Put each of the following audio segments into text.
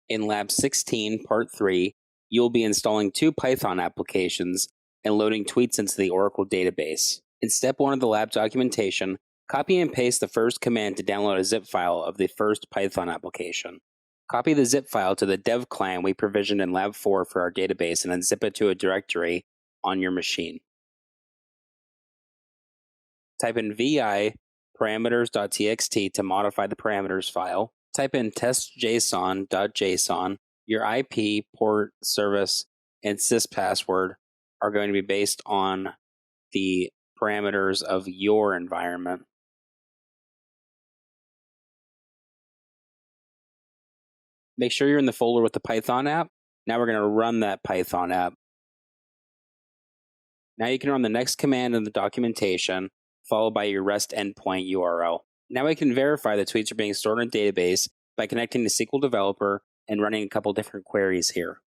In Lab 16, Part 3, you will be installing 2 Python applications and loading tweets into the Oracle database. In Step 1 of the lab documentation, copy and paste the first command to download a zip file of the first Python application. Copy the zip file to the dev client we provisioned in Lab 4 for our database and then zip it to a directory on your machine. Type in vi parameters.txt to modify the parameters file. Type in testjson.json. Your IP, port, service, and sys password are going to be based on the parameters of your environment. Make sure you're in the folder with the Python app. Now we're going to run that Python app. Now you can run the next command in the documentation, followed by your REST endpoint URL. Now we can verify the tweets are being stored in a database by connecting to SQL Developer and running a couple different queries here.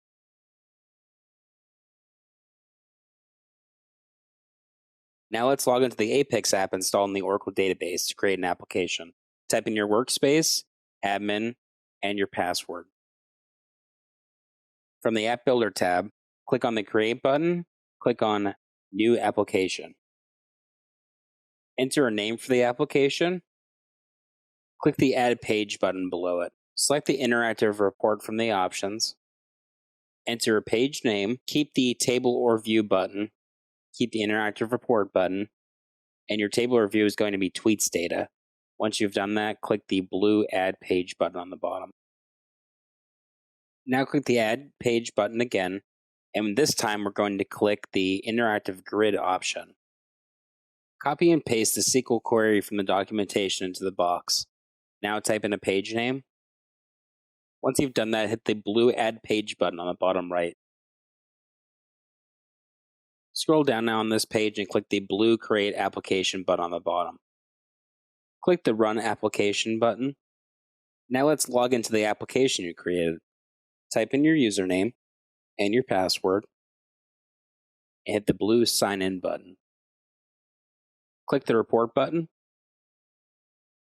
Now let's log into the Apex app installed in the Oracle database to create an application. Type in your workspace, admin, and your password. From the App Builder tab, click on the Create button, click on New Application. Enter a name for the application. Click the Add Page button below it. Select the interactive report from the options. Enter a page name. Keep the Table or View button. Keep the interactive report button. And your table or view is going to be tweets data. Once you've done that, click the blue Add Page button on the bottom. Now click the Add Page button again. And this time we're going to click the interactive grid option. Copy and paste the SQL query from the documentation into the box. Now type in a page name. Once you've done that, hit the blue Add Page button on the bottom right. Scroll down now on this page and click the blue Create Application button on the bottom. Click the Run Application button. Now let's log into the application you created. Type in your username and your password and hit the blue Sign In button. Click the Report button.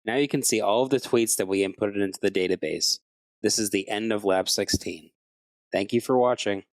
Now you can see all of the tweets that we inputted into the database. This is the end of Lab 16. Thank you for watching.